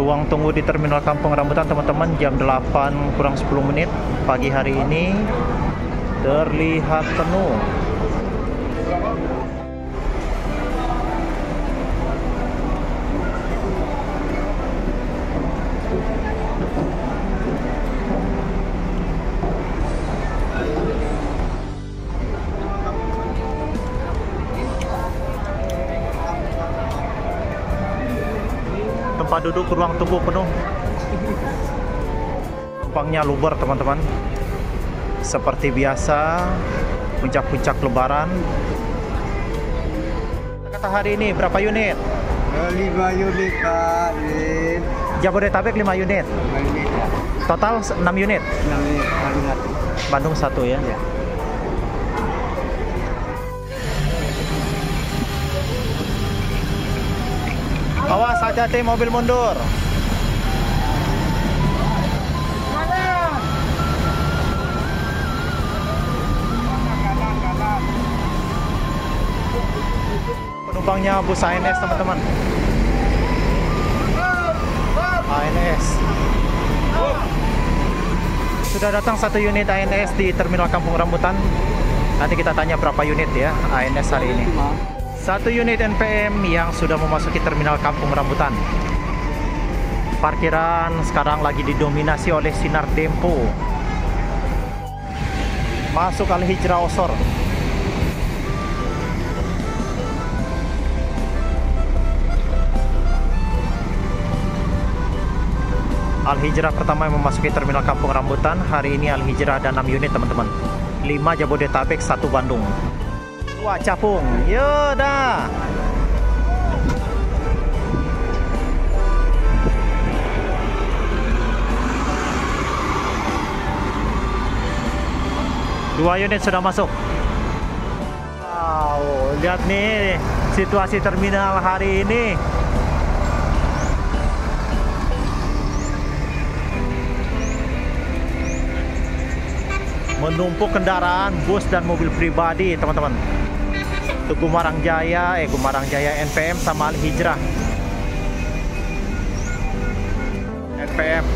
Ruang tunggu di Terminal Kampung Rambutan teman-teman, jam 8 kurang 10 menit pagi hari ini terlihat penuh. Tempat duduk ruang tunggu penuh. Penumpangnya luber teman-teman. Seperti biasa, puncak-puncak lebaran. Kata hari ini berapa unit? 5 unit Pak. Jabodetabek 5 unit. 5 unit ya. Total 6 unit. 6 unit Bandung 1 ya. Ya. Awas hati-hati mobil mundur. Penumpangnya bus ANS teman-teman. ANS. Sudah datang 1 unit ANS di Terminal Kampung Rambutan. Nanti kita tanya berapa unit ya ANS hari ini. 1 unit NPM yang sudah memasuki Terminal Kampung Rambutan. Parkiran sekarang lagi didominasi oleh Sinar Dempo. Masuk Al Hijrah Osor. Al Hijrah pertama yang memasuki Terminal Kampung Rambutan. Hari ini Al Hijrah ada 6 unit teman-teman. 5 Jabodetabek, 1 Bandung. Wah, capung. Yaudah. Dua unit sudah masuk. Wow, lihat nih situasi terminal hari ini. Menumpuk kendaraan bus dan mobil pribadi teman-teman. Itu Gumarang Jaya NPM sama Al Hijrah. NPM.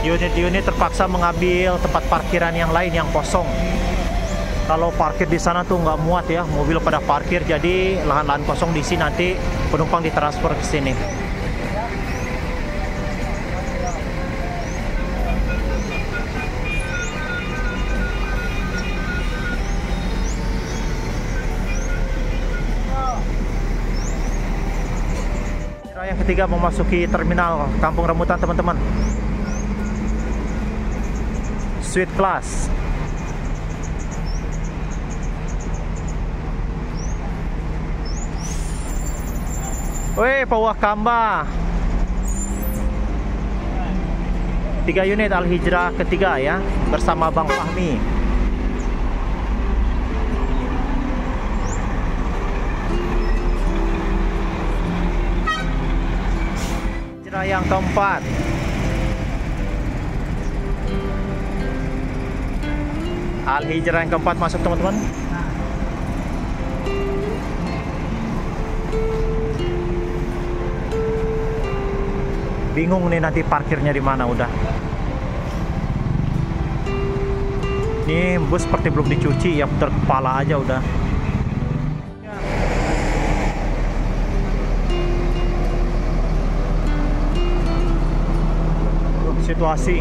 Unit-unit terpaksa mengambil tempat parkiran yang lain yang kosong. Kalau parkir di sana tuh nggak muat ya, mobil pada parkir, jadi lahan-lahan kosong di sini nanti penumpang ditransfer ke sini. Yang ketiga memasuki Terminal Kampung Rambutan teman-teman. Suite Class. Weh, Pawah Kamba. 3 unit Al Hijrah ketiga ya, bersama Bang Fahmi. Hijrah yang keempat. Al Hijrah yang keempat masuk teman-teman. Bingung nih nanti parkirnya di mana udah. Ini bus seperti belum dicuci ya, putar kepala aja udah. Situasi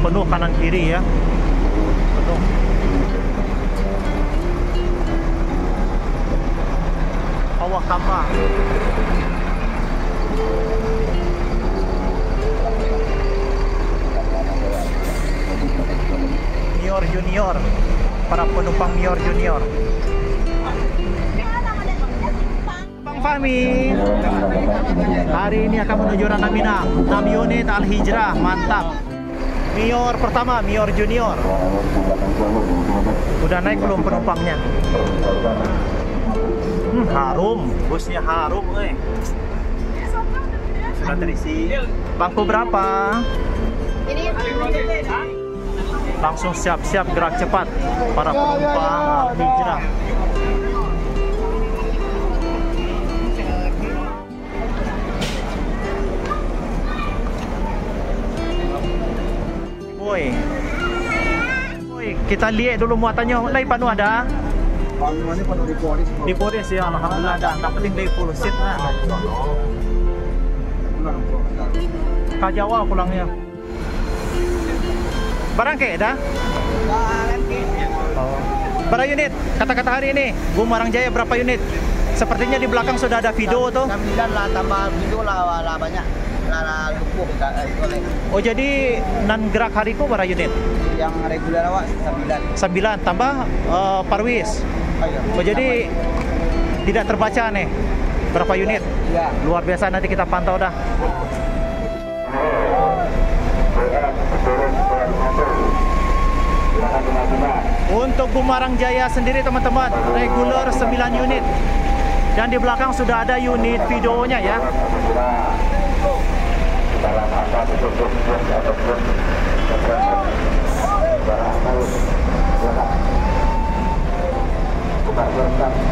penuh kanan kiri ya. Penuh. Pawah Kamba. Mior Junior, para penumpang Mior Junior. Bang Fahmi, hari ini akan menuju Ranah Minang. 6 unit Al Hijrah, mantap. Mior pertama, Mior Junior. Udah naik belum penumpangnya? Harum, busnya harum, Sudah terisi. Bangku berapa? Ini Langsung siap-siap gerak cepat para penumpang hijrah. Woi, kita lihat dulu muatannya. Lai penuh ada? Panuannya penuh di polis. Di Polres ya, alhamdulillah ada. Tak penting dari full seat lah. Ke Jawa pulangnya. Barang ke dah? Oh. Berapa unit? Kata-kata hari ini, Bumarang Jaya berapa unit? Sepertinya di belakang sudah ada video tuh. 9 lah, tambah video lah banyak. Lah lumpuh Oh jadi nan gerak hariku berapa unit? yang reguler awak 9. 9 tambah Parwis. Oh jadi tidak terbaca nih berapa unit? Iya. Luar biasa, nanti kita pantau dah. Untuk Bumarang Jaya sendiri teman-teman, reguler 9 unit. Dan di belakang sudah ada unit videonya ya.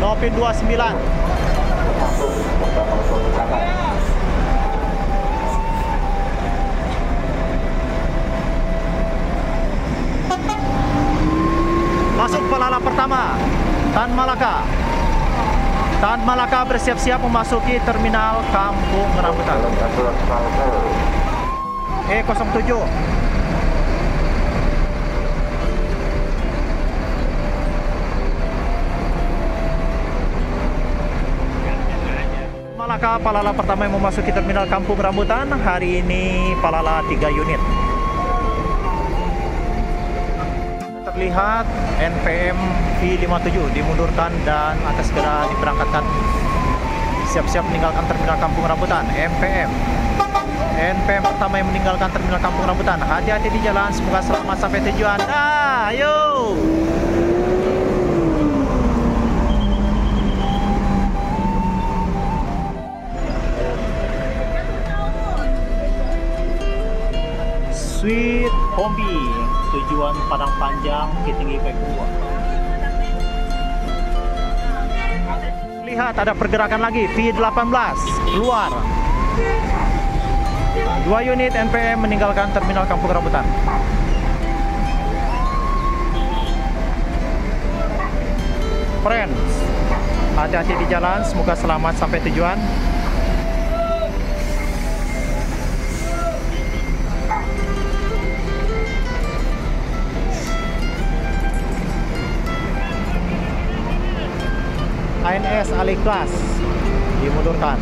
Nopin 29. Masuk Palala pertama, Tan Malaka. Tan Malaka bersiap-siap memasuki terminal Kampung Rambutan. E07. Malaka Palala pertama yang memasuki terminal Kampung Rambutan. Hari ini Palala 3 unit. Terlihat NPM V57 dimundurkan dan akan segera diberangkatkan. Siap-siap meninggalkan terminal Kampung Rambutan. NPM pertama yang meninggalkan terminal Kampung Rambutan. Hati-hati di jalan, semoga selamat sampai tujuan. Ayo. Sweet Kombi, tujuan Padang Panjang, Kitinggi Pekua. Lihat ada pergerakan lagi, V18 keluar. 2 unit NPM meninggalkan terminal Kampung Rambutan. Friends, hati-hati di jalan, semoga selamat sampai tujuan. ANS Aliklas dimundurkan.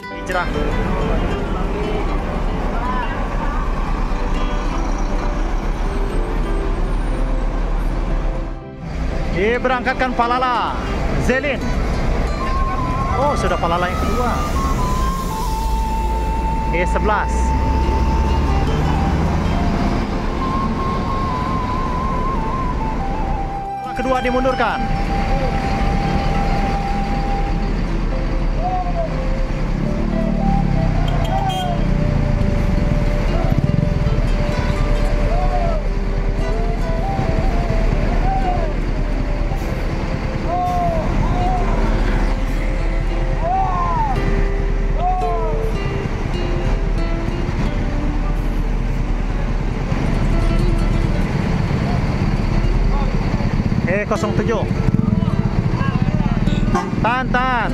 Hijrah. Diberangkatkan Palala Zelin. Oh, sudah Palala yang kedua. E11. Kedua dimundurkan. E07. Tan.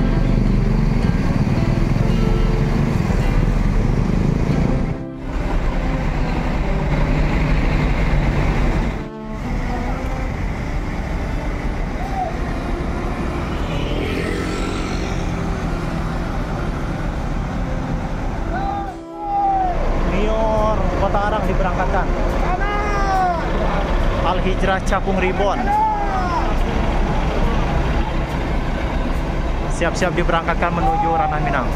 Nior Kota Arang diberangkatkan. Al Hijrah Capung Ribon. Siap-siap diberangkatkan menuju Ranah Minang.